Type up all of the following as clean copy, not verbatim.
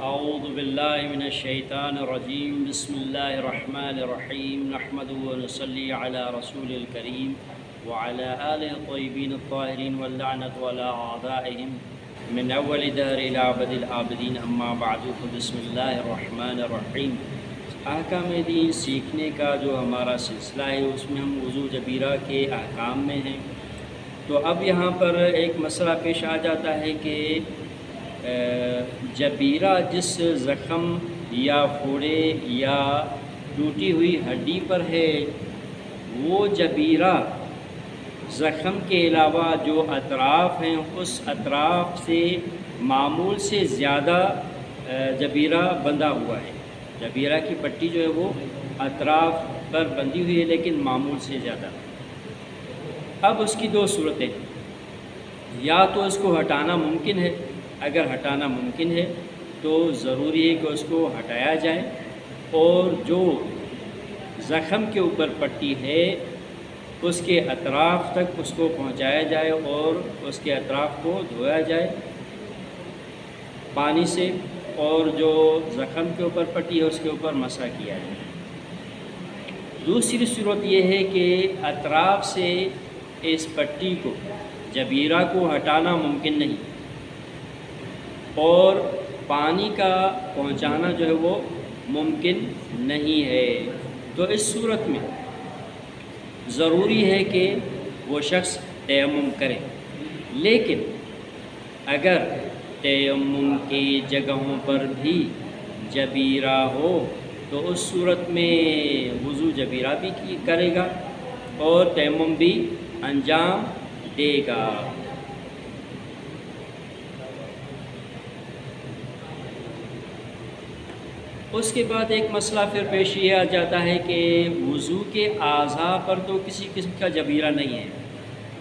اعوذ باللہ من الشیطان الرجیم بسم اللہ الرحمن الرحیم نحمد و نصلی علی رسول الکریم وعلی آلہ الطیبین الطاہرین واللعنۃ علی اعدائہم من اول دہر الی ابد الآبدین اما بعد بسم اللہ الرحمن الرحیم۔ احکام دین سیکھنے کا جو ہمارا سلسلہ ہے اس میں ہم وضو جبیرہ کے احکام میں ہیں۔ تو اب یہاں پر ایک مسئلہ پیش آ جاتا ہے کہ جبیرہ جس زخم یا پھوڑے یا ٹوٹی ہوئی ہڈی پر ہے وہ جبیرہ زخم کے علاوہ جو اطراف ہیں اس اطراف سے معمول سے زیادہ جبیرہ بندھا ہوا ہے۔ جبیرہ کی پٹی جو ہے وہ اطراف پر بندھی ہوئی ہے لیکن معمول سے زیادہ۔ اب اس کی دو صورتیں، یا تو اس کو ہٹانا ممکن ہے، اگر ہٹانا ممکن ہے تو ضروری ہے کہ اس کو ہٹایا جائے اور جو زخم کے اوپر پٹی ہے اس کے اطراف تک اس کو پہنچایا جائے اور اس کے اطراف کو دھویا جائے پانی سے، اور جو زخم کے اوپر پٹی ہے اس کے اوپر مسح کیا جائے۔ دوسری صورت یہ ہے کہ اطراف سے اس پٹی کو جبیرہ کو ہٹانا ممکن نہیں اور پانی کا پہنچانا جو ہے وہ ممکن نہیں ہے، تو اس صورت میں ضروری ہے کہ وہ شخص تیمم کرے۔ لیکن اگر تیمم کی جگہوں پر بھی جبیرہ ہو تو اس صورت میں وضو جبیرہ بھی کرے گا اور تیمم بھی انجام دے گا۔ اس کے بعد ایک مسئلہ پھر پیش یہ آ جاتا ہے کہ وضو کے اعضاء پر تو کسی قسم کا جبیرہ نہیں ہے،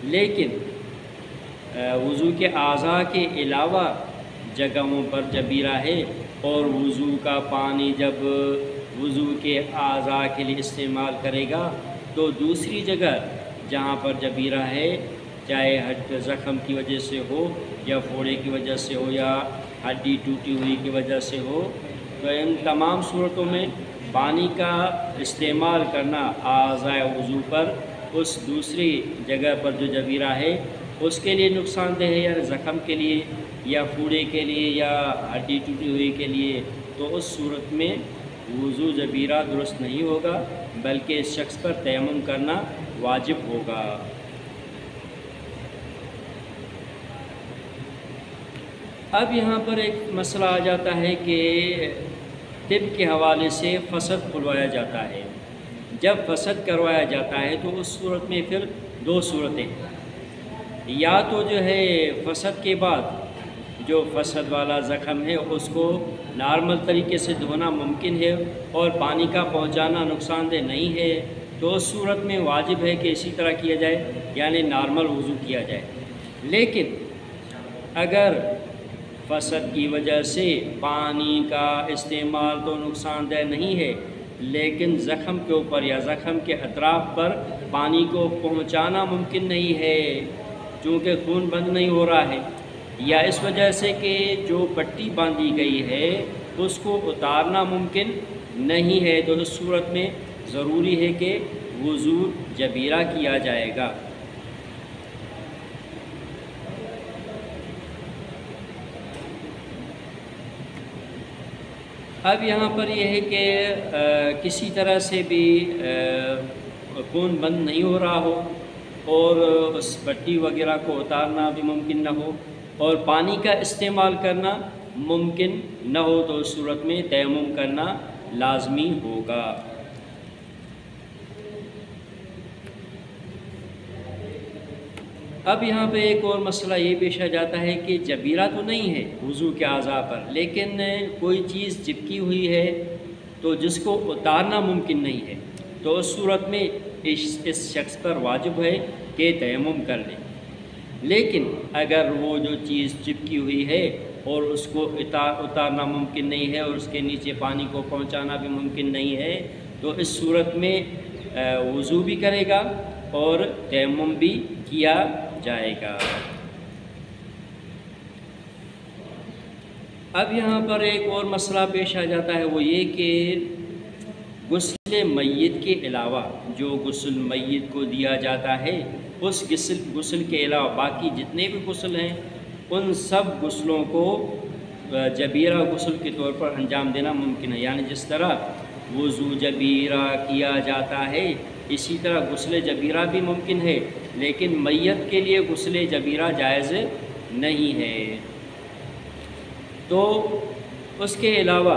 لیکن وضو کے اعضاء کے علاوہ جگہوں پر جبیرہ ہے، اور وضو کا پانی جب وضو کے اعضاء کے لیے استعمال کرے گا تو دوسری جگہ جہاں پر جبیرہ ہے، چاہے زخم کی وجہ سے ہو یا پھوڑے کی وجہ سے ہو یا ہڈی ٹوٹی ہوئی کی وجہ سے ہو، تو ان تمام صورتوں میں پانی کا استعمال کرنا اعضاء وضو پر اس دوسری جگہ پر جو جبیرہ ہے اس کے لیے نقصان دہ ہے، یا زخم کے لیے یا پھوڑے کے لیے یا ہڈی ٹوٹی ہوئی کے لیے، تو اس صورت میں وضو جبیرہ درست نہیں ہوگا بلکہ اس شخص پر تیمم کرنا واجب ہوگا۔ اب یہاں پر ایک مسئلہ آ جاتا ہے کہ طب کے حوالے سے فسد کھلوایا جاتا ہے۔ جب فسد کروایا جاتا ہے تو اس صورت میں پھر دو صورتیں، یا تو جو ہے فسد کے بعد جو فسد والا زخم ہے اس کو نارمل طریقے سے دھونا ممکن ہے اور پانی کا پہنچانا نقصان دہ نہیں ہے، تو اس صورت میں واجب ہے کہ اسی طرح کیا جائے، یعنی نارمل وضو کیا جائے۔ لیکن اگر فسد کی وجہ سے پانی کا استعمال تو نقصان دہ نہیں ہے لیکن زخم کے اوپر یا زخم کے اطراف پر پانی کو پہنچانا ممکن نہیں ہے چونکہ خون بند نہیں ہو رہا ہے، یا اس وجہ سے کہ جو پٹی باندھی گئی ہے اس کو اتارنا ممکن نہیں ہے، تو اس صورت میں ضروری ہے کہ وضو جبیرہ کیا جائے گا۔ اب یہاں پر یہ ہے کہ کسی طرح سے بھی خون بند نہیں ہو رہا ہو اور اس پٹی وغیرہ کو اتارنا بھی ممکن نہ ہو اور پانی کا استعمال کرنا ممکن نہ ہو، تو اس صورت میں تیمم کرنا لازمی ہوگا۔ اب یہاں پہ ایک اور مسئلہ یہ پیش آ جاتا ہے کہ جبیرہ تو نہیں ہے وضو کے اعضاء پر، لیکن کوئی چیز چپکی ہوئی ہے تو جس کو اتارنا ممکن نہیں ہے، تو اس صورت میں اس شخص پر واجب ہے کہ تیمم کر لے۔ لیکن اگر وہ جو چیز چپکی ہوئی ہے اور اس کو اتارنا ممکن نہیں ہے اور اس کے نیچے پانی کو پہنچانا بھی ممکن نہیں ہے، تو اس صورت میں وضو بھی کرے گا اور تیمم بھی کیا جائے گا۔ اب یہاں پر ایک اور مسئلہ پیش آ جاتا ہے، وہ یہ کہ غسل میت کے علاوہ جو غسل میت کو دیا جاتا ہے، اس غسل کے علاوہ باقی جتنے بھی غسل ہیں ان سب غسلوں کو جبیرہ غسل کے طور پر انجام دینا ممکن ہے۔ یعنی جس طرح وضو جبیرہ کیا جاتا ہے اسی طرح غسل جبیرہ بھی ممکن ہے، لیکن میت کے لیے غسل جبیرہ جائز نہیں ہے۔ تو اس کے علاوہ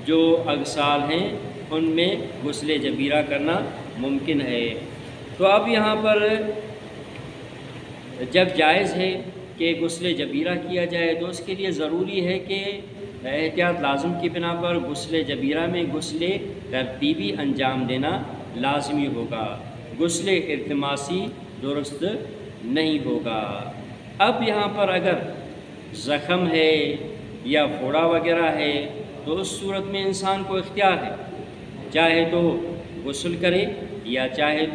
جو اغسال ہیں ان میں غسل جبیرہ کرنا ممکن ہے۔ تو اب یہاں پر جب جائز ہے کہ غسل جبیرہ کیا جائے تو اس کے لیے ضروری ہے کہ احتیاط لازم کی بنا پر غسل جبیرہ میں غسل ترتیبی انجام دینا لازمی ہوگا، غسل التماسی درست نہیں ہوگا۔ اب یہاں پر اگر زخم ہے یا پھوڑا وغیرہ ہے تو اس صورت میں انسان کو اختیار ہے، چاہے تو غسل کرے یا چاہے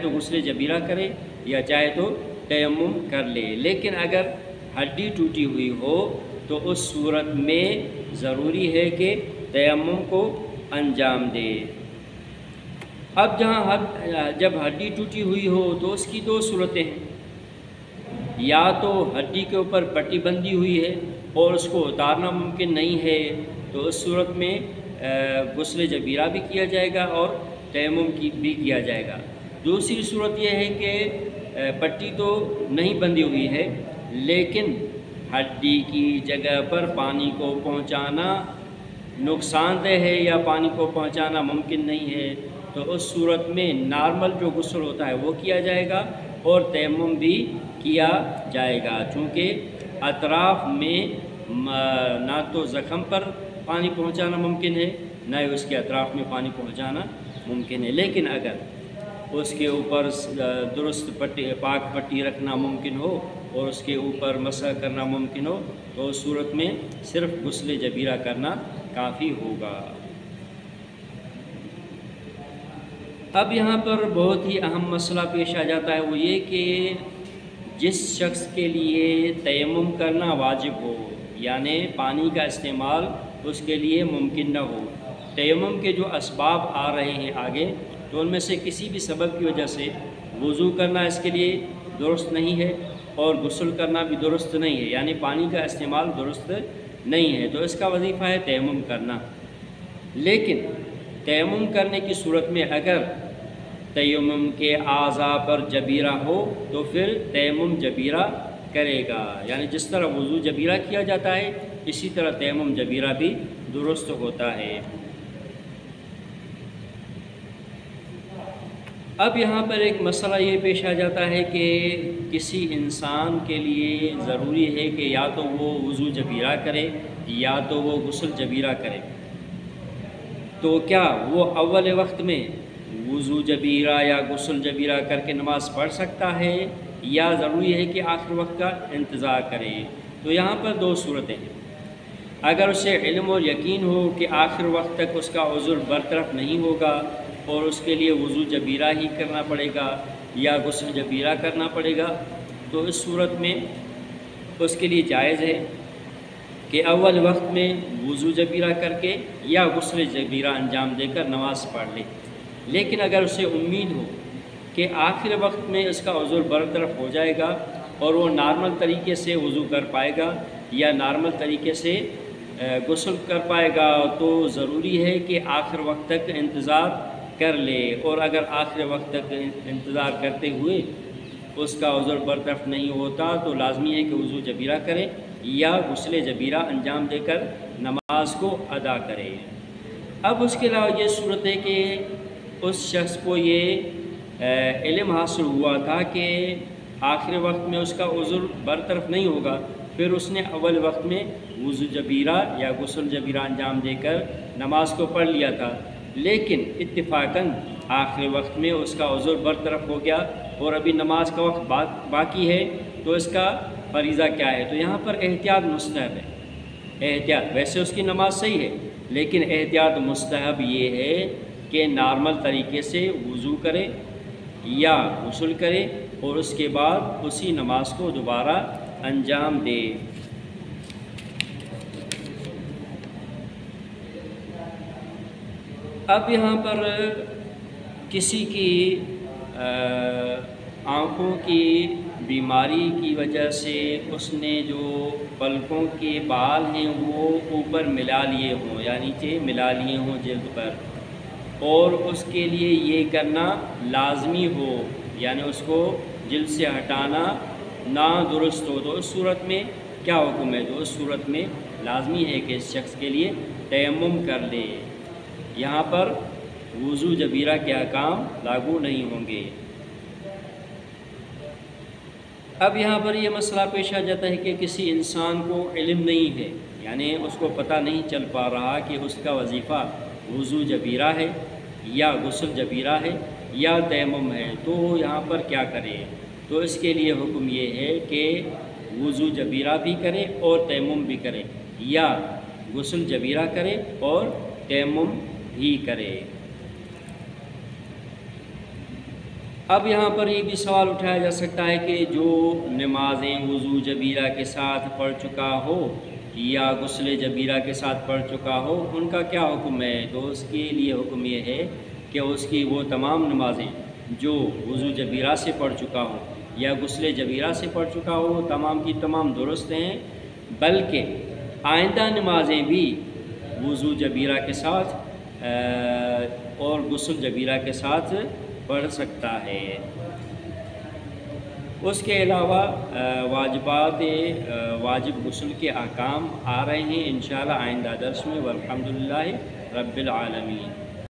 تو غسل جبیرہ کرے یا چاہے تو تیمم کر لے، لیکن اگر ہڈی ٹوٹی ہوئی ہو تو اس صورت میں ضروری ہے کہ تیمم کو انجام دے۔ اب جب ہڈی ٹوٹی ہوئی ہو تو اس کی دو صورتیں ہیں، یا تو ہڈی کے اوپر پٹی بندھی ہوئی ہے اور اس کو اتارنا ممکن نہیں ہے تو اس صورت میں غسل جبیرہ بھی کیا جائے گا اور تیمم بھی کیا جائے گا۔ دوسری صورت یہ ہے کہ پٹی تو نہیں بندھی ہوئی ہے لیکن ہڈی کی جگہ پر پانی کو پہنچانا نقصان دہ ہے یا پانی کو پہنچانا ممکن نہیں ہے تو اس صورت میں نارمل جو غسل ہوتا ہے وہ کیا جائے گا اور تیمم بھی کیا جائے گا، چونکہ اطراف میں نہ تو زخم پر پانی پہنچانا ممکن ہے نہ ہی اس کے اطراف میں پانی پہنچانا ممکن ہے، لیکن اگر اس کے اوپر درست پاک پٹی رکھنا ممکن ہو اور اس کے اوپر مسح کرنا ممکن ہو تو اس صورت میں صرف غسل جبیرہ کرنا کافی ہوگا۔ اب یہاں پر بہت ہی اہم مسئلہ پیش آ جاتا ہے، وہ یہ کہ جس شخص کے لیے تیمم کرنا واجب ہو، یعنی پانی کا استعمال اس کے لیے ممکن نہ ہو، تیمم کے جو اسباب آ رہے ہیں آگے تو ان میں سے کسی بھی سبب کی وجہ سے وضو کرنا اس کے لیے درست نہیں ہے اور غسل کرنا بھی درست نہیں ہے، یعنی پانی کا استعمال درست نہیں ہے، تو اس کا وظیفہ ہے تیمم کرنا۔ لیکن تیمم کرنے کی صورت میں اگر تیمم کے اعضاء پر جبیرہ ہو تو پھر تیمم جبیرہ کرے گا، یعنی جس طرح وضو جبیرہ کیا جاتا ہے اسی طرح تیمم جبیرہ بھی درست ہوتا ہے۔ اب یہاں پر ایک مسئلہ یہ پیش آ جاتا ہے کہ کسی انسان کے لیے ضروری ہے کہ یا تو وہ وضو جبیرہ کرے یا تو وہ غسل جبیرہ کرے، تو کیا وہ اول وقت میں وضو جبیرہ یا غسل جبیرہ کر کے نماز پڑھ سکتا ہے یا ضروری ہے کہ آخر وقت کا انتظار کرے؟ تو یہاں پر دو صورتیں ہیں، اگر اسے علم اور یقین ہو کہ آخر وقت تک اس کا عذر برطرف نہیں ہوگا اور اس کے لیے وضو جبیرہ ہی کرنا پڑے گا یا غسل جبیرہ کرنا پڑے گا تو اس صورت میں اس کے لیے جائز ہے کہ اول وقت میں وضو جبیرہ کر کے یا غسل جبیرہ انجام دے کر نماز پڑھ لے، لیکن اگر اسے امید ہو کہ آخر وقت میں اس کا عذر برطرف ہو جائے گا اور وہ نارمل طریقے سے وضو کر پائے گا یا نارمل طریقے سے غسل کر پائے گا تو ضروری ہے کہ آخر وقت تک انتظار کر لے، اور اگر آخر وقت تک انتظار کرتے ہوئے اس کا عذر برطرف نہیں ہوتا تو لازمی ہے کہ وضو جبیرہ کرے یا غسل جبیرہ انجام دے کر نماز کو ادا کرے۔ اب اس کے علاوہ یہ صورت ہے کہ اس شخص کو یہ علم حاصل ہوا تھا کہ آخر وقت میں اس کا عذر برطرف نہیں ہوگا، پھر اس نے اول وقت میں وضو جبیرہ یا غسل جبیرہ انجام دے کر نماز کو پڑھ لیا تھا، لیکن اتفاقاً آخر وقت میں اس کا عذر برطرف ہو گیا اور ابھی نماز کا وقت باقی ہے، تو اس کا فریضہ کیا ہے؟ تو یہاں پر احتیاط مستحب ہے۔ احتیاط، ویسے اس کی نماز صحیح ہے لیکن احتیاط مستحب یہ ہے کہ نارمل طریقے سے وضو کرے یا غسل کرے اور اس کے بعد اسی نماز کو دوبارہ انجام دے۔ اب یہاں پر کسی کی آنکھوں کی بیماری کی وجہ سے اس نے جو پلکوں کے بال ہیں وہ اوپر ملا لیے ہوں، یعنی کہ ملا لیے ہوں جلد پر، اور اس کے لیے یہ کرنا لازمی ہو، یعنی اس کو جلد سے ہٹانا نا درست ہو، تو اس صورت میں کیا حکم ہے؟ تو اس صورت میں لازمی ہے کہ اس شخص کے لیے تیمم کر لے۔ یہاں پر وضو جبیرہ کے احکام لاگو نہیں ہوں گے۔ اب یہاں پر یہ مسئلہ پیش آ جاتا ہے کہ کسی انسان کو علم نہیں ہے، یعنی اس کو پتہ نہیں چل پا رہا کہ اس کا وظیفہ وضو جبیرہ ہے یا غسل جبیرہ ہے یا تیمم ہے، تو یہاں پر کیا کرے؟ تو اس کے لیے حکم یہ ہے کہ وضو جبیرہ بھی کرے اور تیمم بھی کرے، یا غسل جبیرہ کرے اور تیمم بھی کرے۔ اب یہاں پر یہ بھی سوال اٹھایا جا سکتا ہے کہ جو نمازیں وضو جبیرہ کے ساتھ پڑھ چکا ہو یا غسل جبیرہ کے ساتھ پڑھ چکا ہو، ان کا کیا حکم ہے؟ تو اس کے لیے حکم یہ ہے کہ اس کی وہ تمام نمازیں جو وضو جبیرہ سے پڑھ چکا ہو یا غسل جبیرہ سے پڑھ چکا ہو، وہ تمام کی تمام درست ہیں، بلکہ آئندہ نمازیں بھی وضو جبیرہ کے ساتھ اور غسل جبیرہ کے ساتھ پڑھ سکتا ہے۔ اس کے علاوہ واجب غسل کے احکام آ رہے ہیں انشاءاللہ آئندہ درس میں، والحمدللہ رب العالمین۔